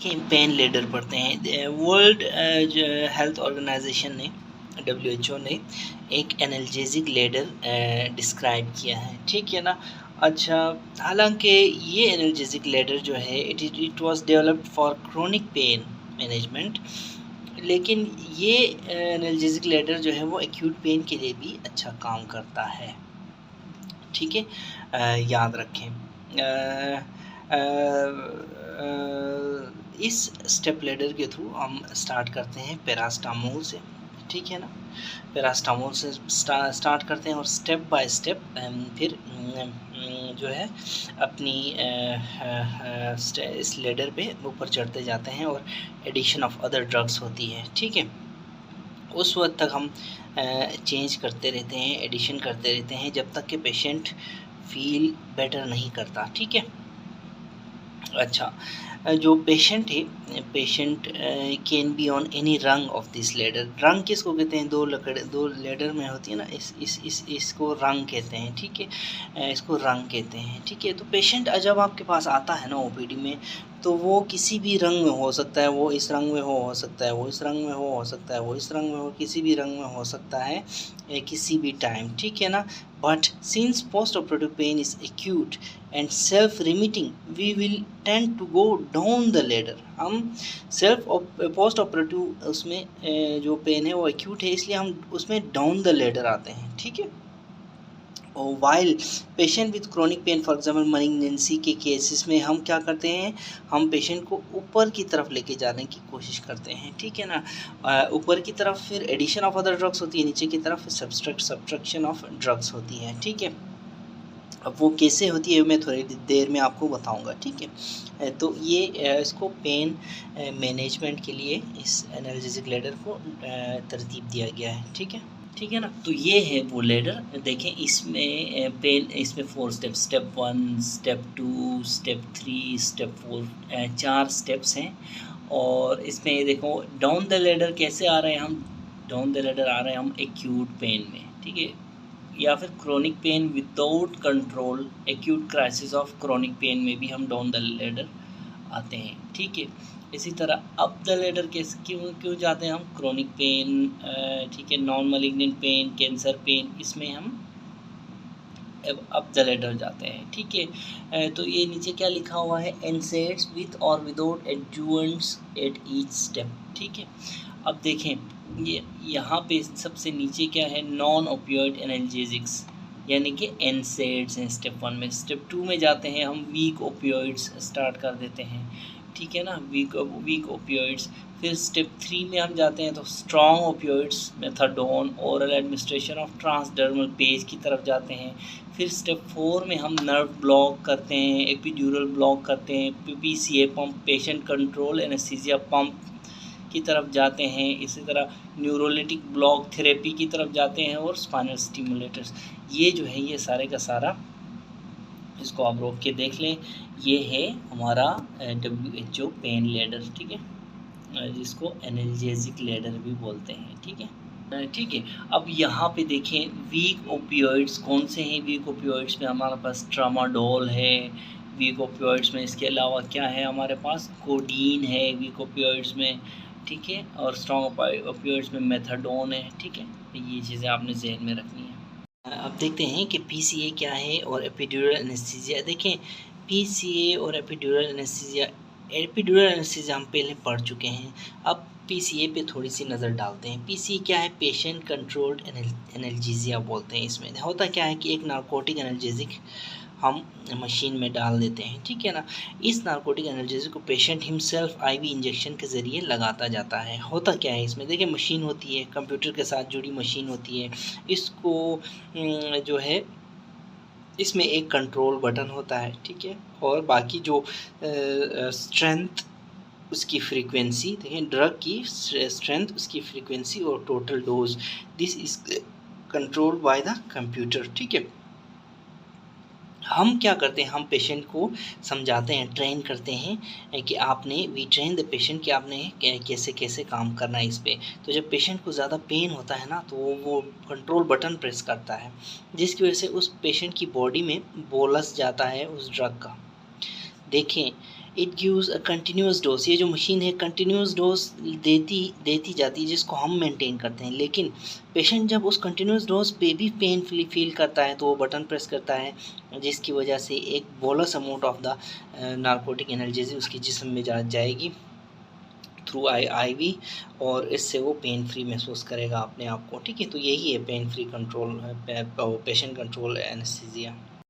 Pen ladder पढ़ते हैं। World health organisation ने, WHO ने एक एनाल्जेसिक लेडर डिस्क्राइब किया है, ठीक है ना। अच्छा, हालांकि ये एनाल्जेसिक लेडर जो है it was developed for chronic pain management, लेकिन ये एनाल्जेसिक लेडर जो है वो एक्यूट पेन के लिए भी अच्छा काम करता है, ठीक है। याद रखें। इस स्टेप लेडर के थ्रू हम स्टार्ट करते हैं पैरास्टामोल से, ठीक है ना। पैरास्टामोल से स्टार्ट करते हैं और स्टेप बाय स्टेप फिर जो है अपनी इस लेडर पे ऊपर चढ़ते जाते हैं और एडिशन ऑफ अदर ड्रग्स होती है, ठीक है। उस वक्त तक हम चेंज करते रहते हैं, एडिशन करते रहते हैं, जब तक कि पेशेंट फील बेटर नहीं करता, ठीक है। अच्छा, जो पेशेंट है, patient can be on any रंग ऑफ दिस लेडर। रंग किसको कहते हैं? दो लेडर में होती है ना, इसको रंग कहते हैं, ठीक है। इसको रंग कहते हैं, ठीक है। तो पेशेंट जब आपके पास आता है ना ओपीडी में, तो वो किसी भी रंग में हो सकता है, वो इस रंग में हो सकता है, वो इस रंग में हो सकता है, वो इस रंग में हो, किसी भी रंग में हो सकता है किसी भी टाइम, ठीक है ना। But since post operative pain is acute and self remitting, we will tend to go down the ladder. हम सेल्फ पोस्ट ऑपरेटिव उसमें जो पेन है वो एक्यूट है, इसलिए हम उसमें डाउन द लेडर आते हैं, ठीक है। और while patient with chronic pain, for example malignancy के केसेस में हम क्या करते हैं, हम पेशेंट को ऊपर की तरफ लेके जाने की कोशिश करते हैं, ठीक है ना। ऊपर की तरफ फिर एडिशन ऑफ अदर ड्रग्स होती है, नीचे की तरफ सब्सट्रैक्शन ऑफ ड्रग्स होती है, ठीक है। अब वो कैसे होती है मैं थोड़ी देर में आपको बताऊंगा, ठीक है। तो ये इसको पेन मैनेजमेंट के लिए इस एनाल्जेसिक लेडर को तरतीब दिया गया है, ठीक है, ठीक है ना। तो ये है वो लेडर, देखें इसमें पेन, इसमें 4 step, step 1, step 2, step 3, step 4, 4 steps हैं। और इसमें देखो डाउन द लेडर कैसे आ रहे हैं हम, डाउन द लेडर आ रहे हैं हम एक्यूट पेन में, ठीक है, या फिर chronic pain without control, acute crisis of chronic pain में भी हम डाउन द लेडर आते हैं, ठीक है। इसी तरह अप द लेडर कैसे क्यों जाते हैं हम, क्रोनिक पेन, ठीक है, non malignant pain, cancer pain, इसमें हम अप द लेडर जाते हैं, ठीक है। तो ये नीचे क्या लिखा हुआ है, एनसेड्स विथ और without adjuvants at each step, ठीक है। अब देखें ये यहाँ पे सबसे नीचे क्या है, नॉन ओपियोइड एनाल्जेसिक्स, यानी कि एनसेड्स हैं स्टेप 1 में। स्टेप 2 में जाते हैं हम वीक ओपियोइड्स स्टार्ट कर देते हैं, ठीक है ना, वीक ओपियोइड्स। फिर स्टेप 3 में हम जाते हैं तो strong opioids, methadone, oral administration of transdermal page की तरफ जाते हैं। फिर स्टेप 4 में हम नर्व ब्लॉक करते हैं, एपिड्यूरल ब्लॉक करते हैं, PPCA pump, patient control anaesthesia pump की तरफ जाते हैं। इसी तरह न्यूरोलिटिक ब्लॉक थेरेपी की तरफ जाते हैं और स्पाइनल स्टिमुलेटर्स। ये जो है ये सारे का सारा, इसको आप रोक के देख लें, ये है हमारा WHO पेन लेडर, ठीक है, जिसको एनाल्जेसिक लेडर भी बोलते हैं, ठीक है, ठीक है। अब यहाँ पे देखें वीक ओपियोइड्स कौन से हैं, वीक ओपियोइड्स में हमारे पास ट्रामाडोल है, वीक ओपियोइड्स में इसके अलावा क्या है हमारे पास, कोडीन है वीक ओपियोइड्स में, ठीक है, और स्ट्रॉन्ग ओपियोइड्स में मेथाडोन है, ठीक है। ये चीज़ें आपने जहन में रखनी है। अब देखते हैं कि PCA क्या है और एपिड्यूरल एनेस्थीसिया। देखें PCA और एपिड्यूरल एनेस्थीसिया, एपिड्यूरल एनेस्थीसिया हम पहले पढ़ चुके हैं, अब PCA पे थोड़ी सी नज़र डालते हैं। PCA क्या है, पेशेंट कंट्रोल्ड एनाल्जेसिया बोलते हैं। इसमें होता क्या है कि एक नारकोटिक एनाल्जेसिक हम मशीन में डाल देते हैं, ठीक है ना। इस नारकोटिक एनाल्जेसिक को पेशेंट हिमसेल्फ IV इंजेक्शन के ज़रिए लगाता जाता है। होता क्या है इसमें, देखिए मशीन होती है, कंप्यूटर के साथ जुड़ी मशीन होती है, इसको जो है इसमें एक कंट्रोल बटन होता है, ठीक है, और बाकी जो स्ट्रेंथ, उसकी फ्रीक्वेंसी, देखें ड्रग की स्ट्रेंथ, उसकी फ्रीक्वेंसी और total dose, this is control by the computer, ठीक है। हम क्या करते हैं, हम पेशेंट को समझाते हैं, ट्रेन करते हैं कि आपने, वी ट्रेन द पेशेंट कि आपने कैसे कैसे काम करना है इस पे। तो जब पेशेंट को ज़्यादा पेन होता है ना, तो वो कंट्रोल बटन प्रेस करता है, जिसकी वजह से उस पेशेंट की बॉडी में बोलस जाता है उस ड्रग का। देखें it gives a continuous dose. ये जो मशीन है कंटिन्यूस डोज देती जाती है जिसको हम मेंटेन करते हैं, लेकिन पेशेंट जब उस कंटिन्यूस डोज पे भी पेनफुली फील करता है तो वो बटन प्रेस करता है, जिसकी वजह से एक bolus amount of the narcotic analgesic उसके जिस्म में जाएगी थ्रू आईवी, और इससे वो पेन फ्री महसूस करेगा अपने आप को। ठीक है, तो यही है pain free control, patient control anaesthesia.